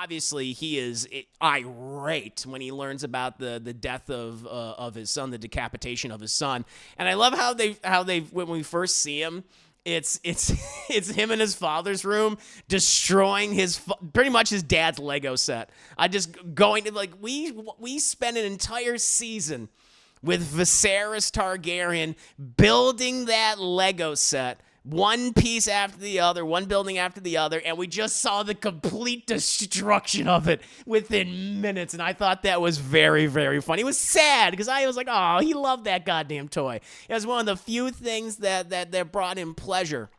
obviously he is irate when he learns about the death of his son, the decapitation of his son. And I love how they when we first see him, it's it's him in his father's room destroying pretty much his dad's Lego set. I just going to like we spent an entire season with Viserys Targaryen building that Lego set, one piece after the other, one building after the other, and we just saw the complete destruction of it within minutes, and I thought that was very, very funny. It was sad, because I was like, oh, he loved that goddamn toy. It was one of the few things that brought him pleasure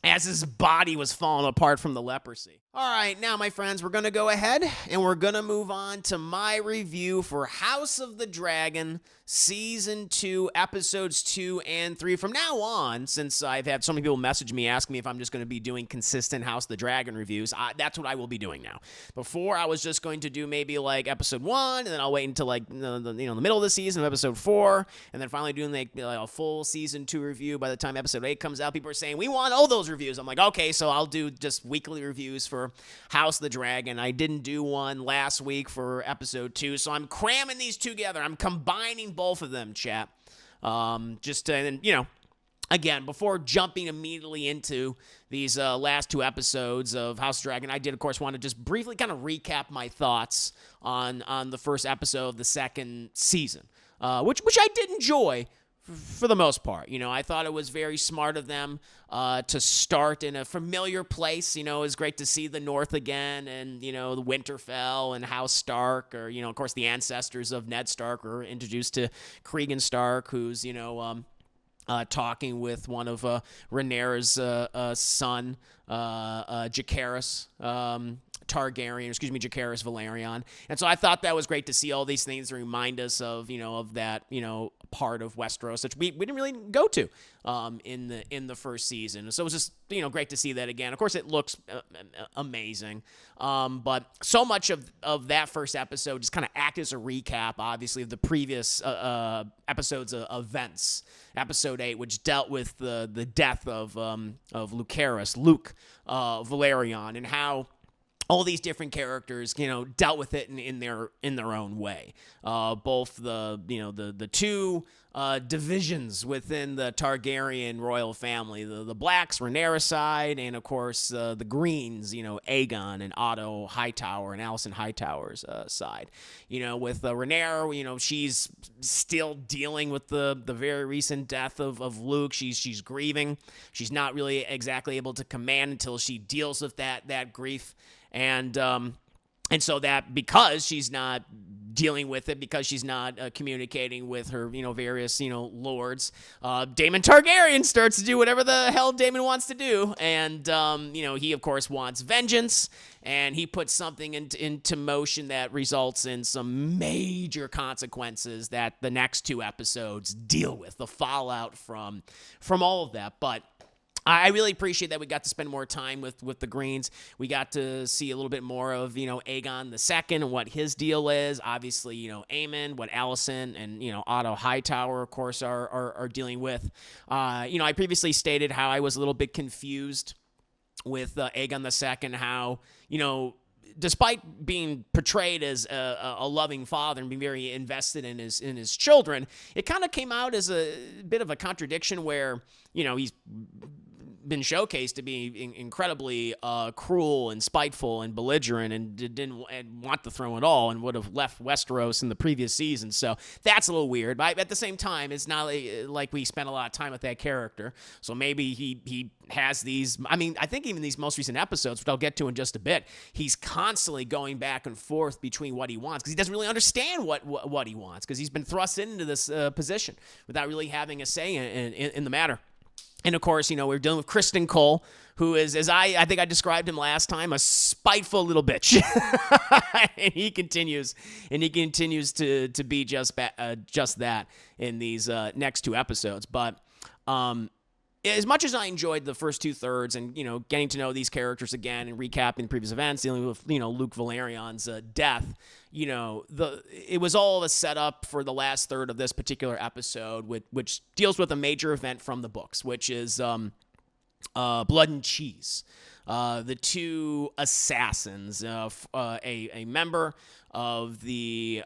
as his body was falling apart from the leprosy. All right, now, my friends, we're going to go ahead and we're going to move on to my review for House of the Dragon, Season 2, Episodes 2 and 3. From now on, since I've had so many people message me asking me if I'm just going to be doing consistent House of the Dragon reviews, that's what I will be doing now. Before, I was just going to do maybe like Episode 1, and then I'll wait until like the middle of the season of Episode 4, and then finally doing like a full Season 2 review. By the time Episode 8 comes out, people are saying, we want all those reviews. I'm like, okay, so I'll do just weekly reviews for House of the Dragon. I didn't do one last week for Episode 2, so I'm cramming these together. I'm combining both of them, chat. Again, before jumping immediately into these last 2 episodes of House of Dragon, I did, of course, want to just briefly kind of recap my thoughts on the first episode of the second season, which I did enjoy. For the most part, I thought it was very smart of them to start in a familiar place. It was great to see the North again, and, the Winterfell and House Stark, or, of course, the ancestors of Ned Stark were introduced to Cregan Stark, who's, talking with one of Rhaenyra's son, Jacaerys Jacaerys Valerion. And so I thought that was great to see all these things remind us of, of that, part of Westeros, which we didn't really go to in the first season. So it was just, great to see that again. Of course, it looks amazing. But so much of that first episode just kind of acted as a recap, obviously, of the previous episodes of events. Episode 8, which dealt with the death of Luke Valerion, and how all these different characters, dealt with it in their own way. Both the two divisions within the Targaryen royal family, the Blacks, Rhaenyra side, and of course the Greens, Aegon and Otto Hightower and Alicent Hightower's side. With Rhaenyra, she's still dealing with the very recent death of Luke. She's grieving. She's not really exactly able to command until she deals with that grief. And so that, because she's not dealing with it, because she's not communicating with her, various, lords, Daemon Targaryen starts to do whatever the hell Daemon wants to do. And, he, of course, wants vengeance, and he puts something into motion that results in some major consequences that the next 2 episodes deal with, the fallout from all of that. But I really appreciate that we got to spend more time with the Greens. We got to see a little bit more of, Aegon II and what his deal is. Obviously, Aemon, what Alicent and, Otto Hightower, of course, are dealing with. I previously stated how I was a little bit confused with Aegon II, how, despite being portrayed as a loving father and being very invested in his children, it kind of came out as a bit of a contradiction where, he's been showcased to be incredibly cruel and spiteful and belligerent, and didn't want the throne at all, and would have left Westeros in the previous season. So that's a little weird. But at the same time, it's not like we spent a lot of time with that character. So maybe he has these. I mean, I think even these most recent episodes, which I'll get to in just a bit, he's constantly going back and forth between what he wants, because he doesn't really understand what he wants, because he's been thrust into this position without really having a say in the matter. And, of course, we're dealing with Kristen Cole, who is, as I think I described him last time, a spiteful little bitch. And he continues to be just that in these next 2 episodes. But as much as I enjoyed the first 2/3 and, getting to know these characters again and recapping previous events, dealing with, Luke Valerion's death, it was all a setup for the last third of this particular episode, which deals with a major event from the books, which is Blood and Cheese. the two assassins, a member of the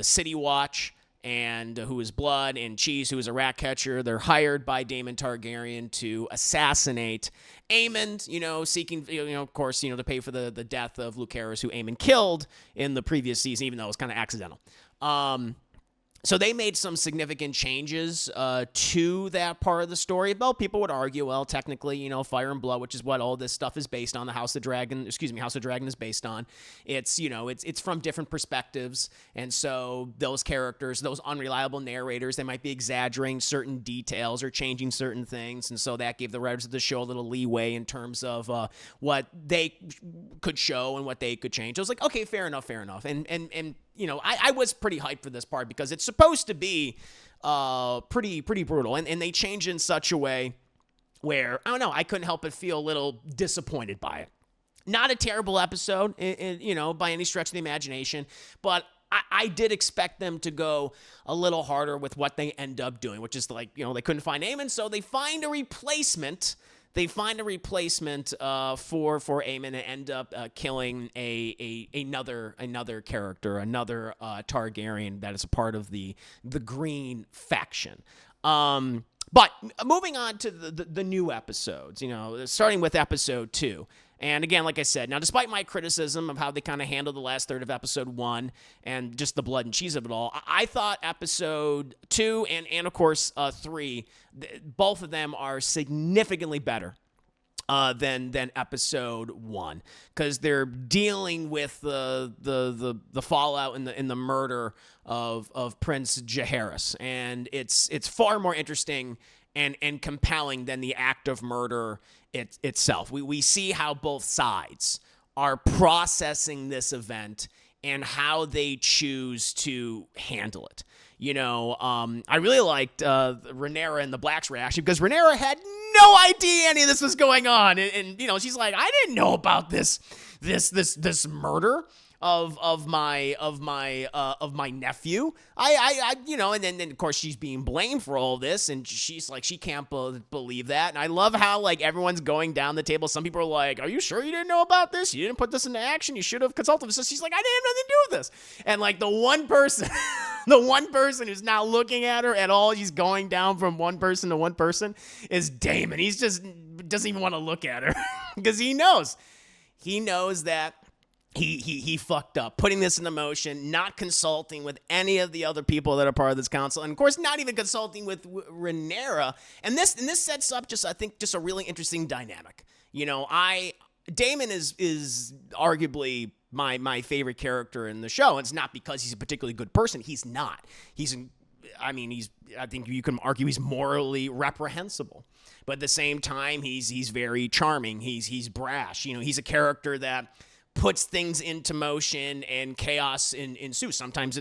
City Watch, and who is Blood, and Cheese, who is a rat catcher. They're hired by Daemon Targaryen to assassinate Aemon, seeking, of course, to pay for the death of Lucerys, who Aemon killed in the previous season, even though it was kind of accidental. So they made some significant changes to that part of the story. Well, people would argue, well, technically, Fire and Blood, which is what all this stuff is based on, House of Dragon is based on. It's, it's from different perspectives. And so those characters, those unreliable narrators, they might be exaggerating certain details or changing certain things. And so that gave the writers of the show a little leeway in terms of what they could show and what they could change. I was like, okay, fair enough. And I was pretty hyped for this part because it's supposed to be pretty brutal. And they changed in such a way where, I don't know, I couldn't help but feel a little disappointed by it. Not a terrible episode, by any stretch of the imagination, but I did expect them to go a little harder with what they end up doing, which is like, they couldn't find Aemon, so they find a replacement. They find a replacement for Aemon and end up killing another character, another Targaryen that is a part of the Green faction. But moving on to the new episodes, starting with episode 2. And again, like I said, now despite my criticism of how they kind of handled the last third of episode 1 and just the blood and cheese of it all, I thought episode 2 and of course 3, both of them are significantly better than episode 1, because they're dealing with the fallout in the murder of Prince Jaehaerys, and it's far more interesting and compelling than the act of murder itself. We see how both sides are processing this event and how they choose to handle it. I really liked Rhaenyra and the Black's reaction, because Rhaenyra had no idea any of this was going on, and she's like, I didn't know about this murder of my nephew. And then of course she's being blamed for all this, and she's like, she can't believe that. And I love how like everyone's going down the table. Some people are like, are you sure you didn't know about this? You didn't put this into action. You should have consulted. So she's like, I didn't have nothing to do with this. And like the one person who's not looking at her at all, she's going down from one person to one person, is Daemon. He's just doesn't even want to look at her because he knows that he fucked up, putting this into motion, not consulting with any of the other people that are part of this council, and of course not even consulting with Rhaenyra. And this sets up I think a really interesting dynamic. Daemon is arguably my favorite character in the show. And it's not because he's a particularly good person. He's not. I think you can argue he's morally reprehensible, but at the same time, he's very charming. He's brash. He's a character that puts things into motion and chaos ensues. Sometimes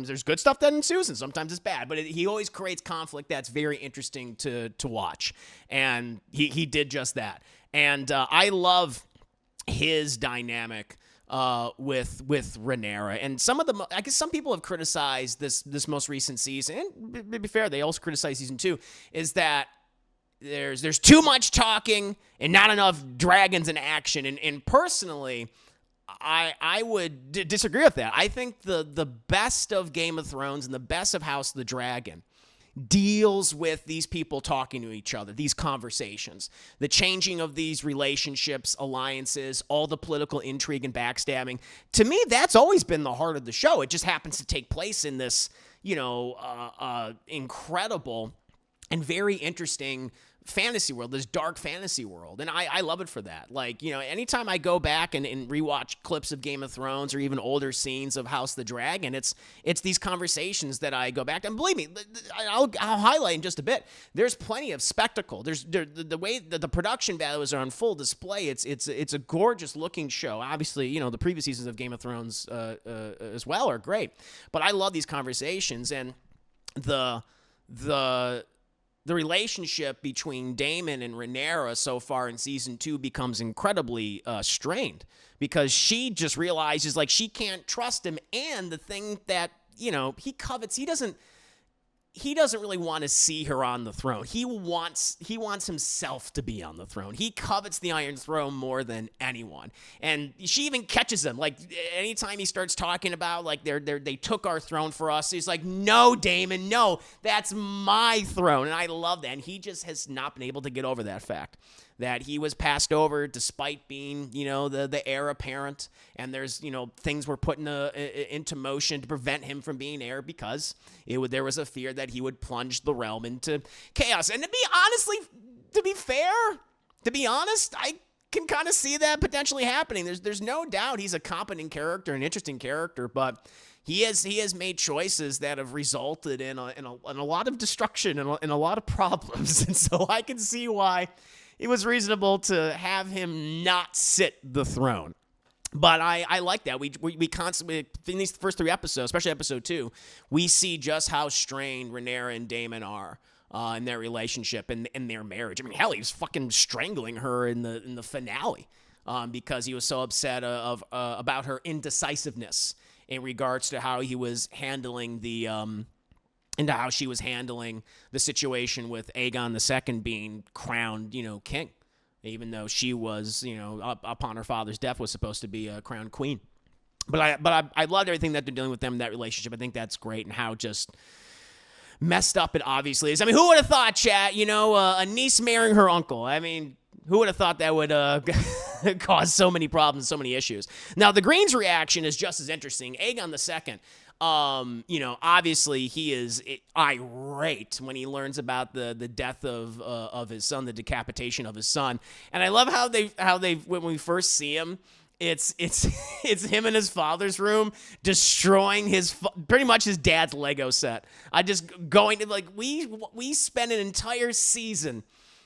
there's good stuff that ensues, and sometimes it's bad. But he always creates conflict that's very interesting to watch, and he did just that. And I love his dynamic with Rhaenyra. And I guess some people have criticized this most recent season, and to be fair, they also criticize season 2, is that there's too much talking and not enough dragons in action. And personally, I would disagree with that. I think the best of Game of Thrones and the best of House of the Dragon deals with these people talking to each other, these conversations, the changing of these relationships, alliances, all the political intrigue and backstabbing. To me, that's always been the heart of the show. It just happens to take place in this, incredible and very interesting fantasy world, this dark fantasy world. And I love it for that. Like, anytime I go back and rewatch clips of Game of Thrones or even older scenes of House of the Dragon, it's these conversations that I go back to. And believe me, I'll highlight in just a bit. There's plenty of spectacle. There's the way that the production values are on full display. It's a gorgeous looking show. Obviously, the previous seasons of Game of Thrones as well are great. But I love these conversations, and the relationship between Daemon and Rhaenyra so far in season 2 becomes incredibly strained, because she just realizes like she can't trust him, and the thing that he covets, he doesn't. he doesn't really want to see her on the throne. He wants himself to be on the throne. He covets the Iron Throne more than anyone. And she even catches him. Like, anytime he starts talking about, like, they took our throne for us, he's like, no, Daemon, no, that's my throne. And I love that. And he just has not been able to get over that fact that he was passed over despite being, the heir apparent. And there's, things were put into motion to prevent him from being heir because there was a fear that he would plunge the realm into chaos. And to be honest, I can kind of see that potentially happening. There's no doubt he's a competent character, an interesting character, but he has made choices that have resulted in a lot of destruction and a lot of problems. And so I can see why it was reasonable to have him not sit the throne. But I like that. We constantly, in these first 3 episodes, especially episode 2, we see just how strained Rhaenyra and Daemon are in their relationship and in their marriage. I mean, hell, he was fucking strangling her in the finale because he was so upset about her indecisiveness in regards to how he was handling into how she was handling the situation with Aegon II being crowned, king, even though she was, upon her father's death was supposed to be a crowned queen. But I loved everything that they're dealing with them in that relationship. I think that's great, and how just messed up it obviously is. I mean, who would have thought, chat, a niece marrying her uncle? I mean, who would have thought that would cause so many problems, so many issues? Now, the Green's reaction is just as interesting. Aegon II, obviously he is irate when he learns about the death of his son, the decapitation of his son. And I love how they when we first see him, it's him in his father's room destroying pretty much his dad's Lego set. We spent an entire season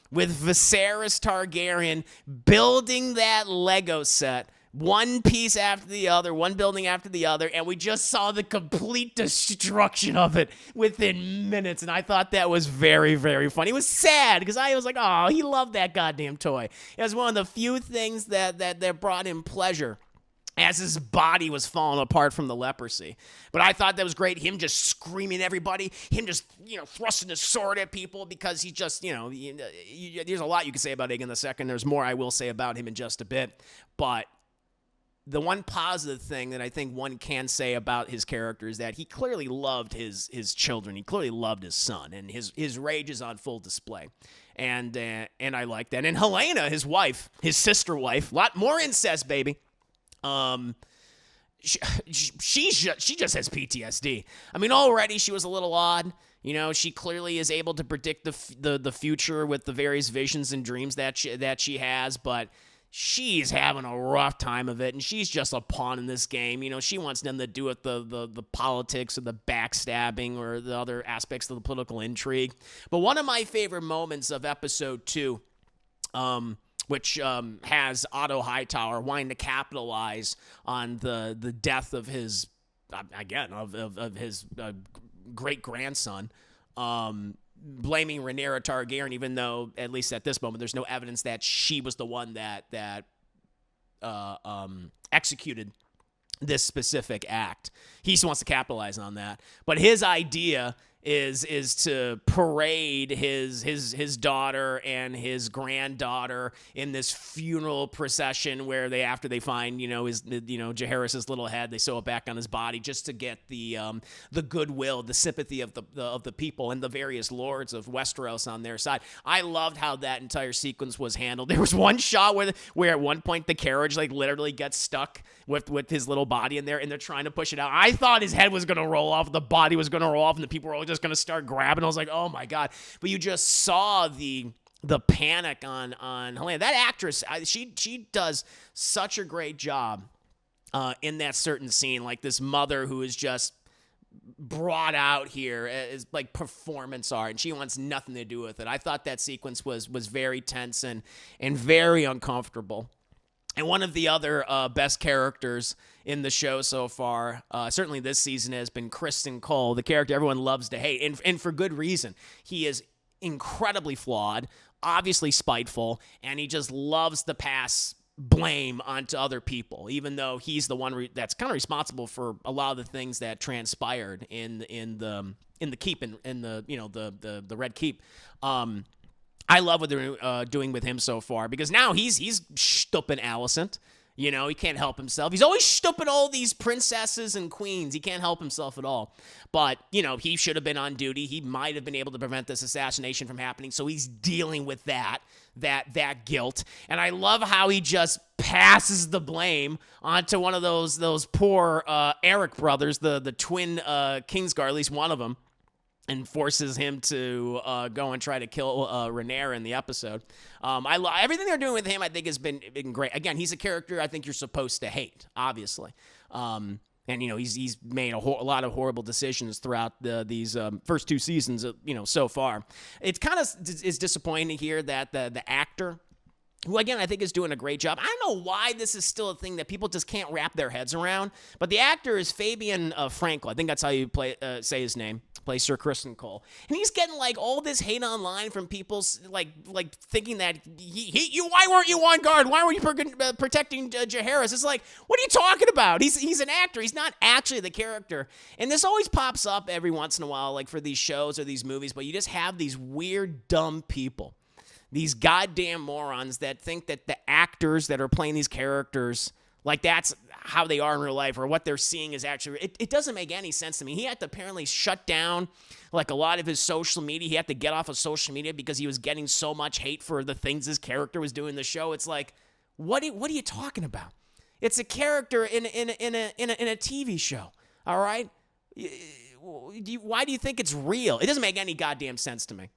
with Viserys Targaryen building that Lego set, one piece after the other, one building after the other, and we just saw the complete destruction of it within minutes, and I thought that was very, very funny. It was sad, because I was like, oh, he loved that goddamn toy. It was one of the few things that brought him pleasure as his body was falling apart from the leprosy. But I thought that was great. Him just screaming at everybody. Him just, thrusting his sword at people because he just, there's a lot you can say about Aegon II. There's more I will say about him in just a bit. But the one positive thing that I think one can say about his character is that he clearly loved his children. He clearly loved his son, and his rage is on full display. And I like that. And Helena, his wife, his sister wife, lot more incest, baby. She just has PTSD. I mean, already she was a little odd. She clearly is able to predict the future with the various visions and dreams that she has, but she's having a rough time of it, and she's just a pawn in this game. She wants nothing to do with the politics or the backstabbing or the other aspects of the political intrigue. But one of my favorite moments of episode 2, which has Otto Hightower wanting to capitalize on the death of his, again, of his great-grandson, blaming Rhaenyra Targaryen, even though, at least at this moment, there's no evidence that she was the one that executed this specific act. He just wants to capitalize on that. But his idea is to parade his daughter and his granddaughter in this funeral procession where after they find Jaehaerys' little head, they sew it back on his body just to get the goodwill, the sympathy of the people and the various lords of Westeros on their side. I loved how that entire sequence was handled. There was one shot where at one point the carriage literally gets stuck with his little body in there, and they're trying to push it out. I thought his head was going to roll off, the body was going to roll off, and the people were all just going to start grabbing. I was like, oh my God. But you just saw the panic on Helena. That actress, she does such a great job in that certain scene, like this mother who is just brought out here as like performance art, and she wants nothing to do with it. I thought that sequence was very tense and very uncomfortable. And one of the other best characters in the show so far, certainly this season, has been Kristen Cole, the character everyone loves to hate, and for good reason. He is incredibly flawed, obviously spiteful, and he just loves to pass blame onto other people, even though he's the one that's kind of responsible for a lot of the things that transpired in the keep in the the Red Keep. I love what they're doing with him so far, because now he's stooping Alicent. You know, he can't help himself. He's always stooping all these princesses and queens. He can't help himself at all. But, you know, he should have been on duty. He might have been able to prevent this assassination from happening. So he's dealing with that guilt. And I love how he just passes the blame onto one of those poor Eric brothers, the twin Kingsguard, at least one of them, and forces him to go and try to kill Rhaenyra in the episode. Everything they're doing with him, I think, has been great. Again, he's a character I think you're supposed to hate, obviously. And, you know, he's made a lot of horrible decisions throughout these first 2 seasons, so far. It's kind of is disappointing to hear that the actor, who, again, I think is doing a great job. I don't know why this is still a thing that people just can't wrap their heads around, but the actor is Fabian Frankel. I think that's how you say his name. Plays Sir Kristen Cole. And he's getting, like, all this hate online from people, like thinking that why weren't you on guard? Why were you protecting Jaehaerys? It's like, what are you talking about? He's an actor. He's not actually the character. And this always pops up every once in a while, like for these shows or these movies, but you just have these weird, dumb people. These goddamn morons that think that the actors that are playing these characters, like that's how they are in real life, or what they're seeing is actually, it doesn't make any sense to me. He had to apparently shut down like a lot of his social media. He had to get off of social media because he was getting so much hate for the things his character was doing in the show. It's like, what are you talking about? It's a character in a TV show. All right. Why do you think it's real? It doesn't make any goddamn sense to me.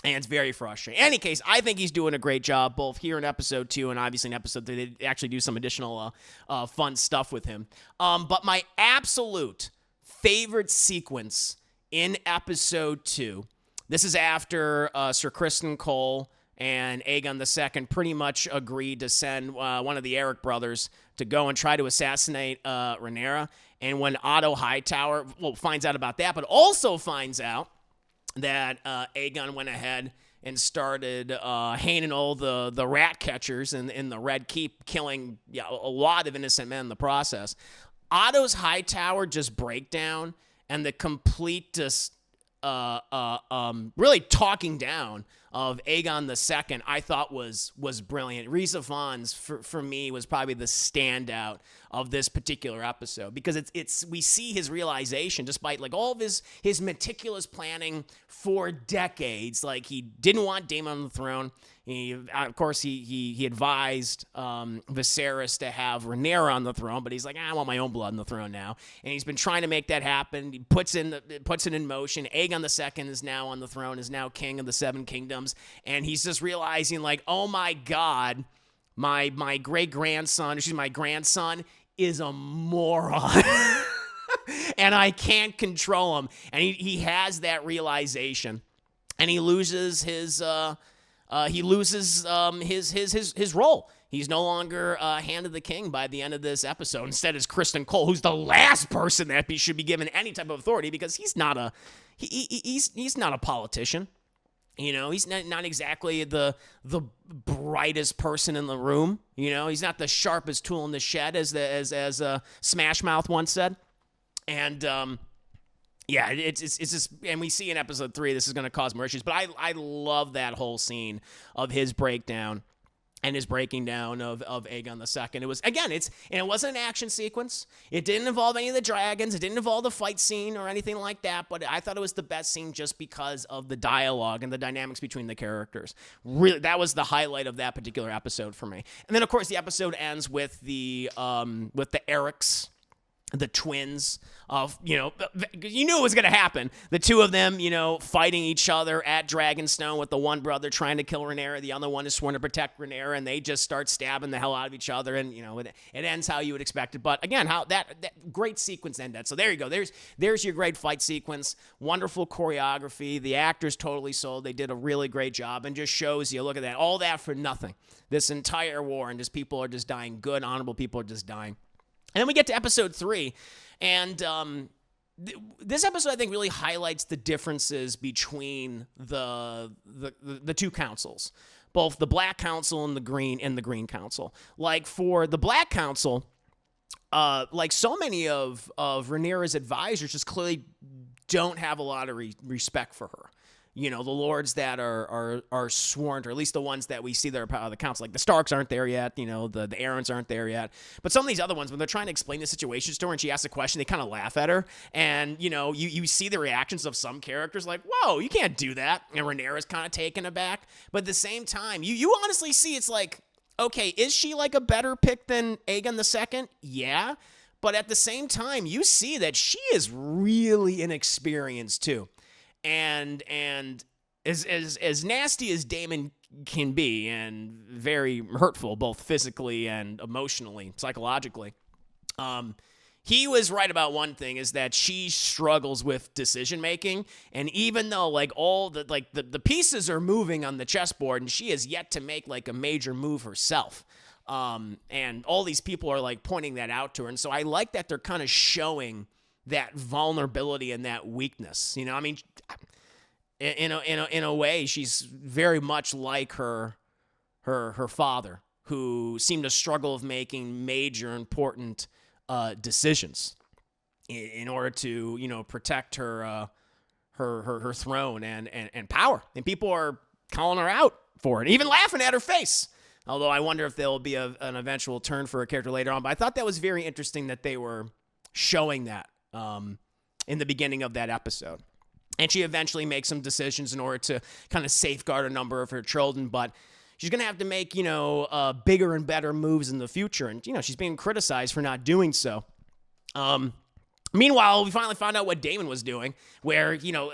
And it's very frustrating. In any case, I think he's doing a great job, both here in episode 2 and obviously in episode 3. They actually do some additional fun stuff with him. But my absolute favorite sequence in episode 2, this is after Sir Kristen Cole and Aegon II pretty much agreed to send one of the Eric brothers to go and try to assassinate Rhaenyra. And when Otto Hightower finds out about that, but also finds out that Aegon went ahead and started hanging all the rat catchers in the Red Keep, killing a lot of innocent men in the process. Otto's Hightower just breakdown and the complete just really talking down of Aegon II, I thought was brilliant. Rhys Ifans, for me, was probably the standout of this particular episode, because we see his realization, despite like all of his meticulous planning for decades. Like, he didn't want Daemon on the throne. Of course, he advised Viserys to have Rhaenyra on the throne, but he's like, I want my own blood on the throne now. And he's been trying to make that happen. He puts it in motion. Aegon II is now on the throne, is now king of the 7 kingdoms, and he's just realizing, like, oh my God, my grandson is a moron. And I can't control him. And he has that realization, and he loses his role. He's no longer Hand of the King by the end of this episode. Instead, it's Kristen Cole, who's the last person that should be given any type of authority, because he's not a politician. You know, he's not exactly the brightest person in the room. You know, he's not the sharpest tool in the shed, as Smash Mouth once said. And yeah, it's just, and we see in episode 3 this is going to cause more issues. But I love that whole scene of his breakdown and his breaking down of Aegon II. It was, again, it wasn't an action sequence. It didn't involve any of the dragons. It didn't involve the fight scene or anything like that. But I thought it was the best scene just because of the dialogue and the dynamics between the characters. Really, that was the highlight of that particular episode for me. And then, of course, the episode ends with the Erics, the twins. You knew it was going to happen. The two of them, fighting each other at Dragonstone, with the one brother trying to kill Rhaenyra. The other one is sworn to protect Rhaenyra, and they just start stabbing the hell out of each other. And, it ends how you would expect it. But again, how that great sequence ended. So there you go. There's your great fight sequence. Wonderful choreography. The actors totally sold. They did a really great job, and just shows you, look at that. All that for nothing. This entire war, and just people are just dying. Good, honorable people are just dying. And then we get to episode 3, and this episode, I think, really highlights the differences between the two councils, both the Black Council and the Green Council. Like for the Black Council, like so many of Rhaenyra's advisors just clearly don't have a lot of respect for her. You know, the lords that are sworn to, or at least the ones that we see that are part of the council, like the Starks aren't there yet, you know, the Aarons aren't there yet. But some of these other ones, when they're trying to explain the situations to her and she asks a question, they kind of laugh at her. And, you know, you see the reactions of some characters like, whoa, you can't do that. And Rhaenyra's kind of taken aback. But at the same time, you honestly see it's like, okay, is she like a better pick than Aegon II? Yeah. But at the same time, you see that she is really inexperienced too. And as nasty as Daemon can be, and very hurtful, both physically and emotionally, psychologically, he was right about one thing, is that she struggles with decision making. And even though like all the pieces are moving on the chessboard, and she has yet to make like a major move herself. And all these people are like pointing that out to her. And so I like that they're kind of showing that vulnerability and that weakness. You know, I mean, in a way, she's very much like her father, who seemed to struggle with making major important decisions in order to, you know, protect her throne and power. And people are calling her out for it, even laughing at her face. Although I wonder if there'll be an eventual turn for a character later on. But I thought that was very interesting that they were showing that in the beginning of that episode. And she eventually makes some decisions in order to kind of safeguard a number of her children. But she's going to have to make, you know, bigger and better moves in the future. And, you know, she's being criticized for not doing so. Meanwhile, we finally found out what Daemon was doing, where, you know,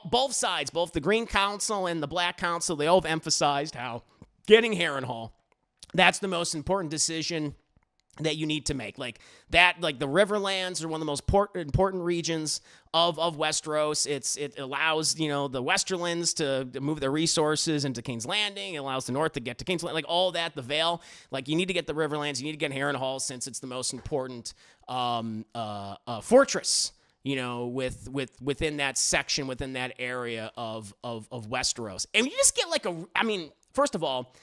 both sides, both the Green Council and the Black Council, they all have emphasized how getting Harrenhal, that's the most important decision that you need to make. Like that, like the Riverlands are one of the most important regions of Westeros. It allows, you know, the Westerlands to move their resources into King's Landing. It allows the North to get to King's Landing, like all that, the Vale. Like you need to get the Riverlands, you need to get Harrenhal, since it's the most important fortress, you know, within that section, within that area of Westeros. And you just get like first of all,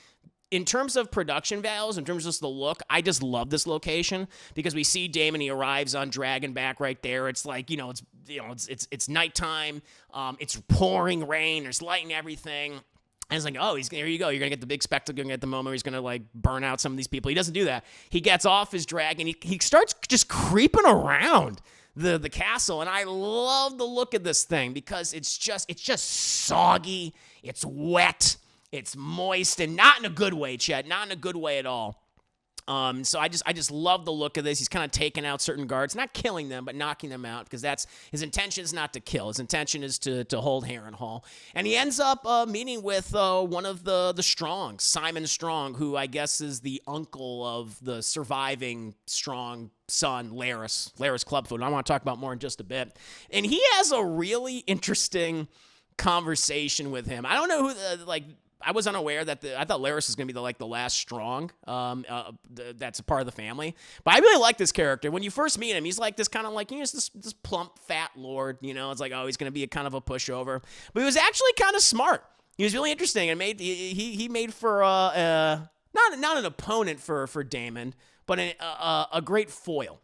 in terms of production values, in terms of just the look, I just love this location, because we see Daemon, he arrives on Dragonback right there. It's like, it's nighttime. It's pouring rain. There's light and everything. And it's like, oh, here you go. You're going to get the big spectacle. You're going to get the moment where he's going to like burn out some of these people. He doesn't do that. He gets off his dragon. He starts just creeping around the castle. And I love the look of this thing, because it's just soggy. It's wet. It's moist, and not in a good way, Chet. Not in a good way at all. So I just love the look of this. He's kind of taking out certain guards, not killing them, but knocking them out, because that's his intention is not to kill. His intention is to hold Harrenhal. And he ends up meeting with one of the Strongs, Simon Strong, who I guess is the uncle of the surviving Strong son, Larys Clubfoot. I want to talk about more in just a bit. And he has a really interesting conversation with him. I don't know who I was unaware that I thought Larys was going to be the last Strong that's a part of the family. But I really like this character. When you first meet him, he's like this kind of like, this plump, fat lord, it's like, oh, he's going to be a kind of a pushover. But he was actually kind of smart. He was really interesting, and he made for not an opponent for Daemon, but a great foil.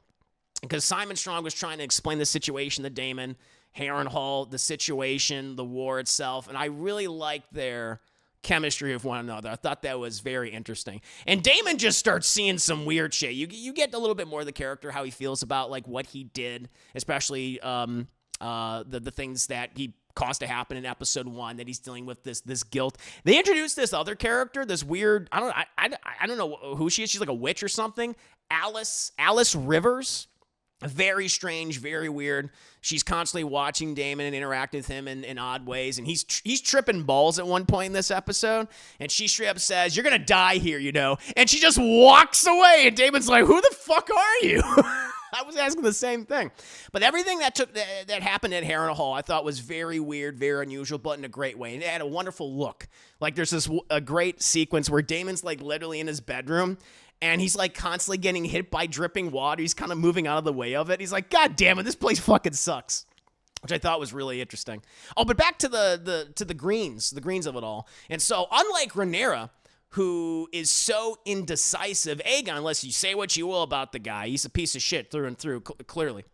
Because Simon Strong was trying to explain the situation to Daemon, Harrenhal, the situation, the war itself, and I really liked their chemistry of one another. I thought that was very interesting. And Daemon just starts seeing some weird shit. You get a little bit more of the character, how he feels about like what he did, especially the things that he caused to happen in episode 1, that he's dealing with this guilt. They introduced this other character, this weird, I don't know who she is. She's like a witch or something. Alice Rivers. Very strange, very weird. She's constantly watching Daemon and interacting with him in odd ways, and he's tripping balls at one point in this episode, and she straight up says, "You're gonna die here, and she just walks away, and Daemon's like, "Who the fuck are you?" I was asking the same thing. But everything that happened at Harrenhal, I thought was very weird, very unusual, but in a great way. And it had a wonderful look. Like there's a great sequence where Daemon's like literally in his bedroom, and he's like constantly getting hit by dripping water. He's kind of moving out of the way of it. He's like, God damn it, this place fucking sucks. which I thought was really interesting. Oh, but back to the greens of it all. And so, unlike Rhaenyra, who is so indecisive, Aegon, unless you say what you will about the guy, he's a piece of shit through and through, clearly.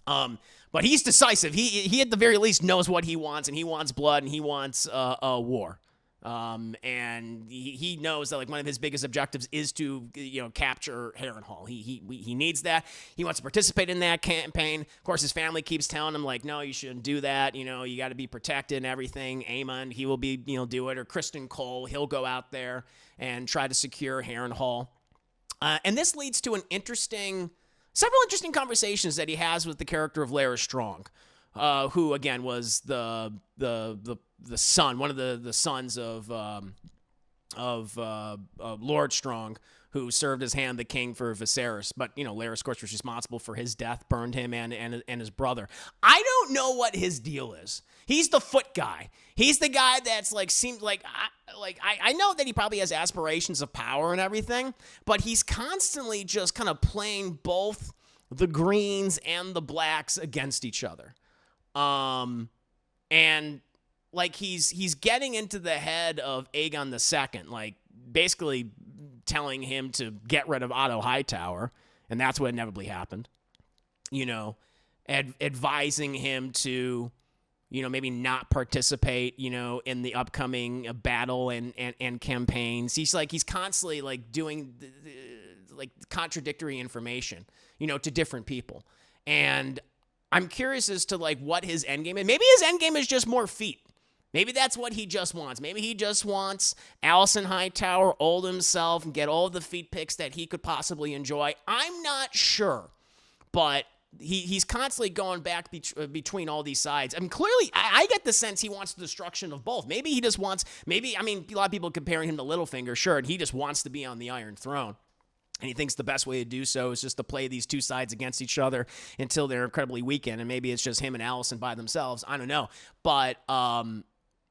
But he's decisive. He at the very least knows what he wants, and he wants blood, and he wants a war. And he knows that like one of his biggest objectives is to capture Harrenhal. He needs that. He wants to participate in that campaign. Of course, his family keeps telling him like, no, you shouldn't do that. You got to be protected and everything. Aemon, he will be do it, or Kristen Cole, he'll go out there and try to secure Harrenhal. And this leads to several interesting conversations that he has with the character of Larys Strong, who again was the son, one of the sons of Lord Strong, who served as hand the king for Viserys. But Larys, of course, was responsible for his death, burned him and his brother. I don't know what his deal is. He's the foot guy. He's the guy that's like seems like I know that he probably has aspirations of power and everything, but he's constantly just kind of playing both the greens and the blacks against each other. And like he's getting into the head of Aegon II, like basically telling him to get rid of Otto Hightower, and that's what inevitably happened. Advising him to, maybe not participate, in the upcoming battle and campaigns. He's constantly like doing like contradictory information, to different people. And I'm curious as to like what his end game is. Maybe his end game is just more feet. Maybe that's what he just wants. Maybe he just wants Alicent Hightower, old himself, and get all the feet picks that he could possibly enjoy. I'm not sure, but he's constantly going back between all these sides. I mean, clearly, I get the sense he wants the destruction of both. Maybe he just wants, a lot of people comparing him to Littlefinger, sure, and he just wants to be on the Iron Throne. And he thinks the best way to do so is just to play these two sides against each other until they're incredibly weakened. And maybe it's just him and Alicent by themselves. I don't know. But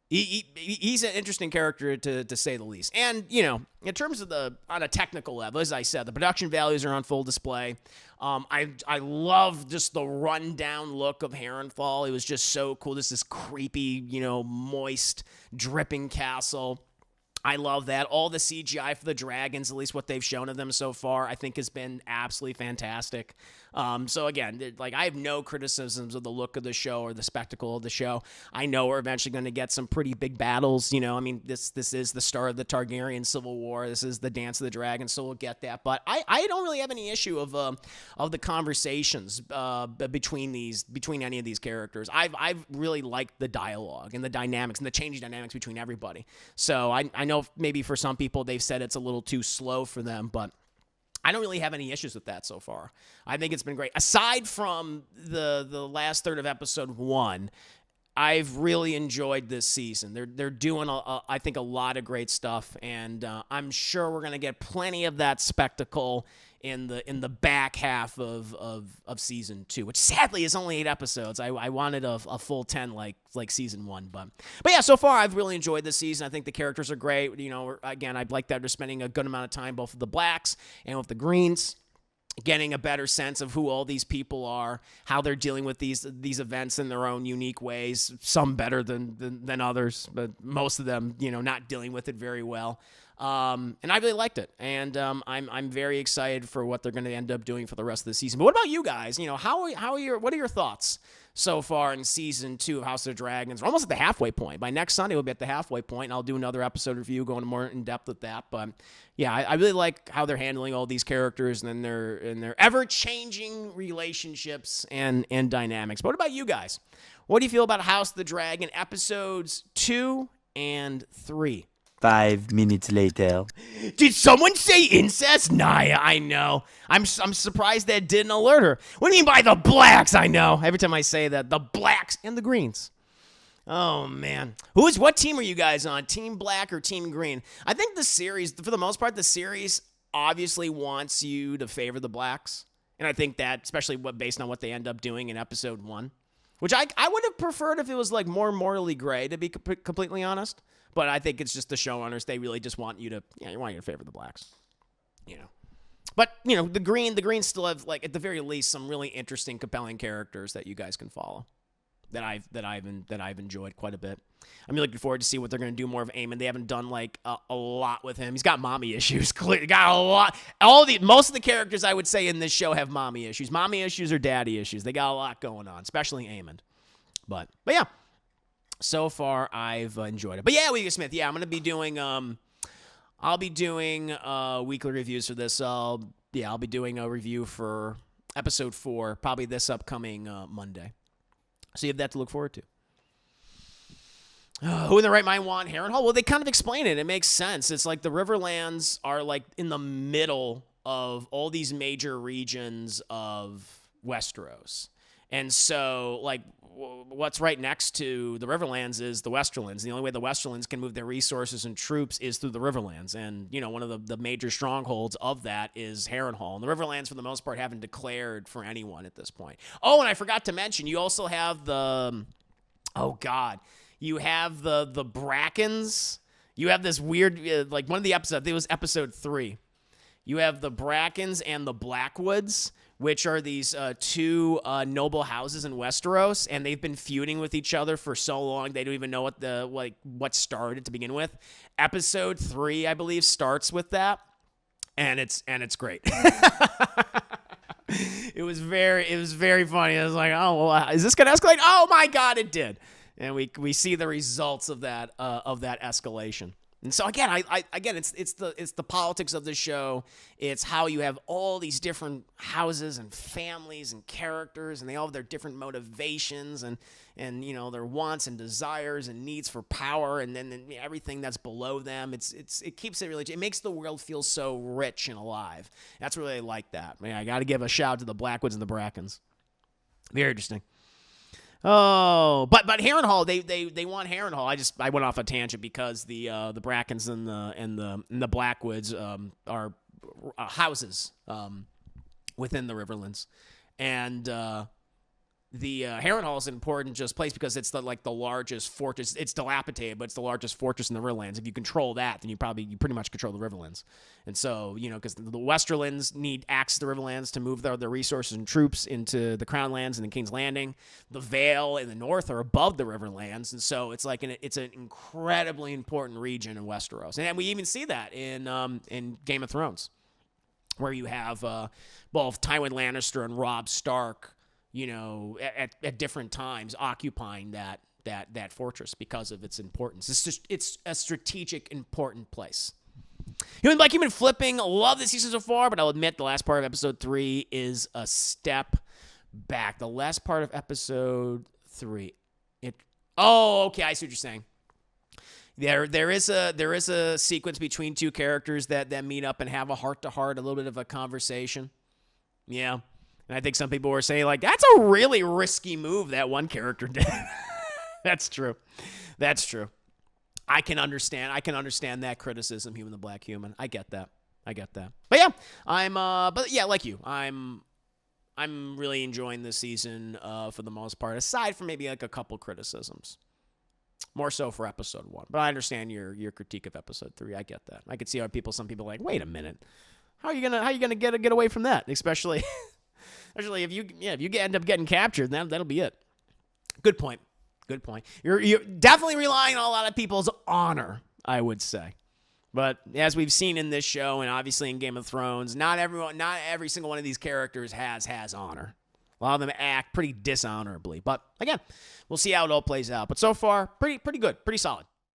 he's an interesting character to say the least. And, in terms of on a technical level, as I said, the production values are on full display. I love just the rundown look of Harrenhal. It was just so cool. This creepy, moist, dripping castle. I love that. All the CGI for the dragons, at least what they've shown of them so far, I think has been absolutely fantastic. So again, I have no criticisms of the look of the show or the spectacle of the show. I know we're eventually going to get some pretty big battles. This is the start of the Targaryen Civil War. This is the Dance of the Dragons, so we'll get that. But I don't really have any issue of the conversations between any of these characters. I've really liked the dialogue and the dynamics and the changing dynamics between everybody. So I know maybe for some people they've said it's a little too slow for them, but I don't really have any issues with that so far. I think it's been great. Aside from the last third of episode 1, I've really enjoyed this season. They're doing I think a lot of great stuff, and I'm sure we're gonna get plenty of that spectacle in the back half of season 2, which sadly is only 8 episodes. I wanted a full 10 like season 1, but yeah, so far I've really enjoyed this season. I think the characters are great. Again, I'd like that they're spending a good amount of time both with the blacks and with the greens, getting a better sense of who all these people are, how they're dealing with these events in their own unique ways, some better than others, but most of them, not dealing with it very well. And I really liked it, and I'm very excited for what they're going to end up doing for the rest of the season. But what about you guys? What are your thoughts so far in season 2 of House of the Dragons? We're almost at the halfway point. By next Sunday, we'll be at the halfway point, and I'll do another episode review going more in depth with that. But yeah, I really like how they're handling all these characters and their ever-changing relationships and dynamics. But what about you guys? What do you feel about House of the Dragon episodes 2 and 3? 5 minutes later. Did someone say incest? Nah, I know. I'm surprised that didn't alert her. What do you mean by the blacks? I know. Every time I say that, the blacks and the greens. Oh, man. What team are you guys on? Team black or team green? I think the series, for the most part, the series obviously wants you to favor the blacks. And I think that, especially based on what they end up doing in episode 1, which I would have preferred if it was more morally gray, to be completely honest. But I think it's just the showrunners. They really just want you to, favor the blacks, But, the greens still have, at the very least, some really interesting, compelling characters that you guys can follow. that I've enjoyed quite a bit. I'm looking forward to see what they're going to do more of Aemon. They haven't done like a lot with him. He's got mommy issues. Clearly, got a lot. Most of the characters I would say in this show have mommy issues. Mommy issues or daddy issues. They got a lot going on, especially Aemon. But yeah, so far I've enjoyed it. But yeah, William Smith. Yeah, I'm going to be doing. I'll be doing weekly reviews for this. I'll be doing a review for episode 4, probably this upcoming Monday. So you have that to look forward to. Who in the right mind want Harrenhal? Well, they kind of explain it. It makes sense. It's like the Riverlands are like in the middle of all these major regions of Westeros. And so, like, what's right next to the Riverlands is the Westerlands. The only way the Westerlands can move their resources and troops is through the Riverlands. And, you know, one of the major strongholds of that is Harrenhal. And the Riverlands, for the most part, haven't declared for anyone at this point. Oh, and I forgot to mention, you also have the... Oh, God. You have the Brackens. You have this weird... like, one of the episodes... I think it was episode 3. You have the Brackens and the Blackwoods, which are these two noble houses in Westeros, and they've been feuding with each other for so long they don't even know what started to begin with. Episode 3, I believe, starts with that, and it's great. It was very funny. I was like, oh, well, is this gonna escalate? Oh my God, it did, and we see the results of that escalation. And so again, it's the politics of the show. It's how you have all these different houses and families and characters, and they all have their different motivations and you know, their wants and desires and needs for power, and then everything that's below them. It keeps it really. It makes the world feel so rich and alive. That's really like that. I got to give a shout out to the Blackwoods and the Brackens. Very interesting. Oh, but Harrenhal, they want Harrenhal. I went off a tangent because the Brackens and the Blackwoods are houses within the Riverlands, and the Harrenhal is an important just place because it's the largest fortress. It's dilapidated, but it's the largest fortress in the Riverlands. If you control that, then you pretty much control the Riverlands. And so, you know, because the Westerlands need access to the Riverlands to move their resources and troops into the Crown Lands and the King's Landing. The Vale in the north are above the Riverlands, and so it's like it's an incredibly important region in Westeros. And we even see that in Game of Thrones, where you have both Tywin Lannister and Robb Stark, you know, at different times occupying that fortress because of its importance. It's a strategic, important place. Human flipping. Love this season so far, but I'll admit the last part of episode 3 is a step back. The last part of episode 3. Okay, I see what you're saying. There is a sequence between two characters that meet up and have a heart-to-heart, a little bit of a conversation. Yeah. And I think some people were saying, like, that's a really risky move that one character did. That's true. I can understand that criticism, Human the Black Human. I get that. But yeah, like you. I'm really enjoying this season for the most part, aside from maybe like a couple criticisms. More so for episode 1. But I understand your critique of episode 3. I get that. I could see how some people are like, wait a minute. How are you gonna get away from that? Especially if you end up getting captured, that'll be it. Good point. You're definitely relying on a lot of people's honor, I would say. But as we've seen in this show and obviously in Game of Thrones, not every single one of these characters has honor. A lot of them act pretty dishonorably. But again, we'll see how it all plays out. But so far, pretty good, pretty solid.